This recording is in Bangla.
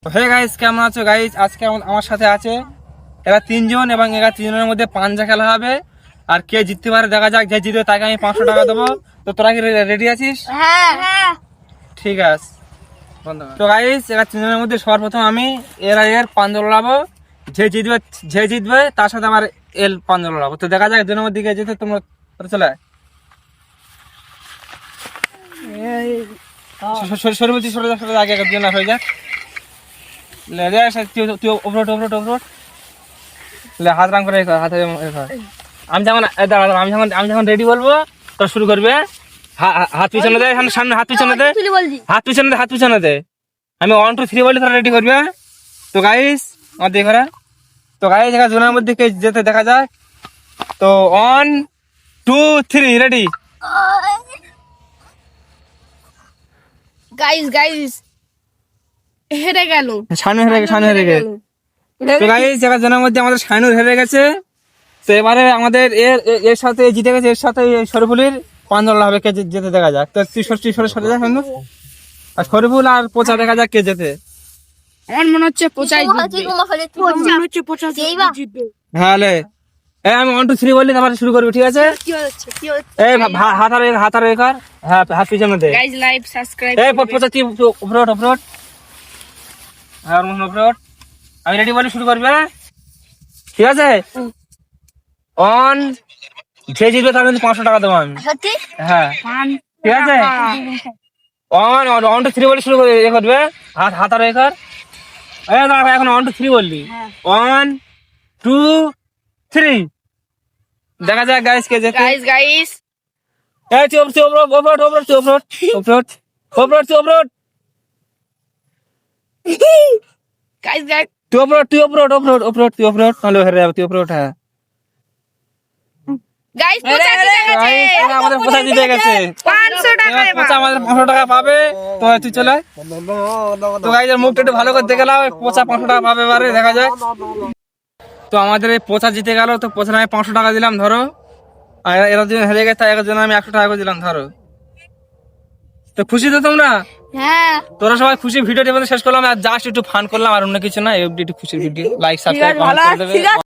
হে গাইস, কেমন আছো গাইস? আজকে আমার সাথে আছে এরা তিনজন এবং এরা তিনজনের মধ্যে পাঞ্জা খেলা হবে। আর কে জিততে পারে দেখা যাক। যে জিতবে তাকে আমি 500 টাকা দেবো। তো তোরা কি রেডি আছিস? হ্যাঁ। ঠিক আছে। তো গাইস, এরা তিনজনের মধ্যে সর্বপ্রথম আমি এর পাঞ্জা লড়াবো। যে জিতবে তার সাথে আমার পাঞ্জা লড়াবো। তো দেখা যাক দুজনের মধ্যে কে জিতে। তোমরা চলে আয়। সরে বলছি, সরে যা আগে একজন হয়ে যাক। হাত রাং করে হাতে আমি যখন রেডি বলবো তো শুরু করবে। হাত পিছনে দে, সামনে হাত পিছনে দে, হাত পিছনে দে। আমি 1 2 3 বলি, তোরা রেডি করবে। তো গাইস আমার দেখে তো গাইস দেখা জনের মধ্যে কে যেতে দেখা যায়। তো 1 2 3 রেডি। গাইস হেরে গেল। সামনে হেরে গেল। তো গাইস দেখা জনের মধ্যে আমাদের শাইনুর হেরে গেছে। তো এবারে আমাদের এর সাথে জিতে গেছে, এর সাথে শরীফুলের পাঞ্জা হবে। কে যেতে দেখা যাক। তো তুই সরে সাথে যা শাইনুর। আর শরীফুল আর পোচা দেখা যাক কে যেতে। আমার মনে হচ্ছে পোচাই জিতবে। হ্যাঁ লে, আমি 1 2 3 বললি তারপরে শুরু করবি, ঠিক আছে? এই হাত আর কর। হ্যাঁ, হাত পিছনে দে। Guys like subscribe. এই পোচা তুই উপরে ওঠ। আর মন উপরে ওঠ। আমি রেডি বলি শুরু করবে, ঠিক আছে? 1 যে জিতবে তার কিন্তু 500 টাকা দেবো আমি। সত্যি? হ্যাঁ ঠিক আছে। 1 1 2 3 বলে শুরু করবে। হাত আর কর। এখন 1 2 3 বললি। 1 2 3 দেখা যাক গাইস কে যেতে। গাইস এই তুই ওপর। গাইস তুই ওপর তাহলে হেরে যাবে। তুই ওপর ওঠ। হ্যাঁ গাইস পোচা জিতে গেছে। গাইস আমাদের পোচা জিতে গেছে। 500 টাকা পোচা আমাদের 500 টাকা পাবে। তো তুই চলে আয়। তো গাইস এর মুখটা একটু ভালো করে দেখে নাও। পোচা 500 টাকা পাবে এবারে দেখা যাক। তো আমাদের এই পোচা জিতে গেল। তো পোচা আমি 500 টাকা দিলাম ধরো। আর এরা দুজন হেরে গেছে, এর জন্য আমি 100 টাকা করে দিলাম ধরো। তো খুশি তো তোমরা? হ্যাঁ। তোরা সবাই খুশি? ভিডিওটি শেষ করলাম আর জাস্ট একটু ফান করলাম, আর অন্য কিছু না। একটু খুশির ভিডিও। লাইক সাবস্ক্রাইব কমেন্ট করে দেবে।